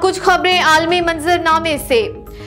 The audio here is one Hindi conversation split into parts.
कुछ खबरें आलमी मंजरनामे से।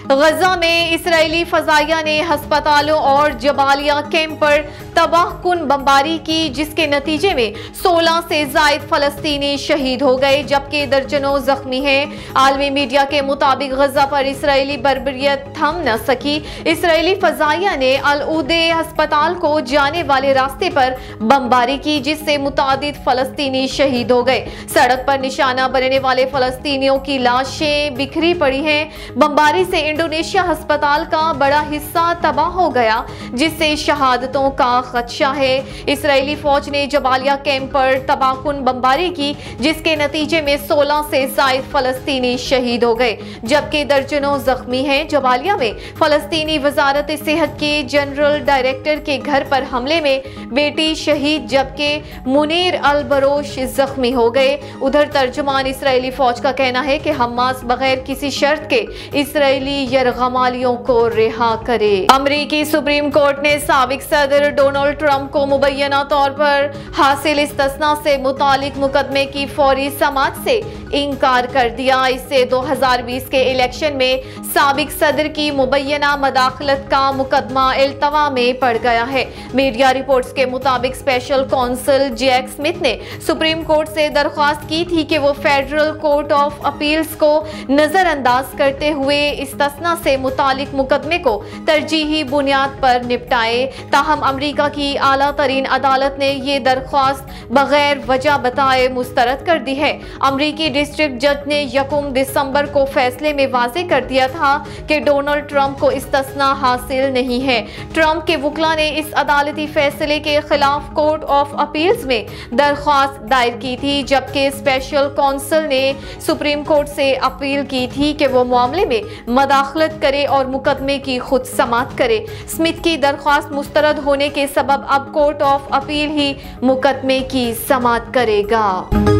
गजा में इजरायली फजाइया ने अस्पतालों और जबालिया कैंप पर तबाहकुन बमबारी की, जिसके नतीजे में 16 से ज़ायद फलस्तीनी शहीद हो गए जबकि दर्जनों जख्मी हैं। आलमी मीडिया के मुताबिक गजा पर इजरायली बर्बरियत थम न सकी। इजरायली फजाइया ने अल उदे अस्पताल को जाने वाले रास्ते पर बमबारी की, जिससे मुतादिद फलस्तीनी शहीद हो गए। सड़क पर निशाना बनने वाले फलस्तीनियों की लाशें बिखरी पड़ी हैं। बमबारी से इंडोनेशिया अस्पताल का बड़ा हिस्सा तबाह हो गया, जिससे शहादतों का खदशा है। इजरायली फौज ने जबालिया कैंप पर तबाहकुन बमबारी की, जिसके नतीजे में 16 से ज़ायद फलस्तीनी शहीद हो गए जबकि दर्जनों जख्मी हैं। जबालिया में फलस्तीनी वजारत सेहत के जनरल डायरेक्टर के घर पर हमले में बेटी शहीद जबकि मुनीर अल बरोश जख्मी हो गए। उधर तर्जुमान इजरायली फौज का कहना है कि हमास बगैर किसी शर्त के इजरायली यरगमालियों को रिहा करे। अमरीकी सुप्रीम कोर्ट ने साबिक सदर डोनाल्ड ट्रंप को मुबैना तौर पर हासिल इस्तस्ना से मुतालिक मुकदमे की फौरी समाअत से इनकार कर दिया। इससे 2020 के इलेक्शन में साबिक सदर की मुबैना मदाखलत का मुकदमा इल्तवा में पड़ गया है। मीडिया रिपोर्ट्स के मुताबिक स्पेशल कौंसल जैक स्मिथ ने सुप्रीम कोर्ट से दरख्वास्त की थी कि वो फेडरल कोर्ट ऑफ अपील्स को नजरअंदाज करते हुए इस्तस्ना से मुतालिक मुकदमे को तरजीही बुनियाद पर निपटाए। ताहम अमरीका की आला तरीन अदालत ने ये दरख्वास्त बगैर वजह बताए मुस्तरद कर दी है। अमरीकी डिस्ट्रिक्ट जज ने 1 दिसंबर को फैसले में वाज़ेह कर दिया था कि डोनाल्ड ट्रंप को इस्तस्ना हासिल नहीं है। ट्रंप के वकील ने इस अदालती फैसले के खिलाफ कोर्ट ऑफ अपील्स में दरख्वास्त दायर की थी, जबकि स्पेशल कौंसल ने सुप्रीम कोर्ट से अपील की थी कि वो मामले में मदाखलत करे और मुकदमे की खुद समाअत करे। स्मिथ की दरख्वास्त मुस्तरद होने के सबब अब कोर्ट ऑफ अपील ही मुकदमे की समाअत करेगा।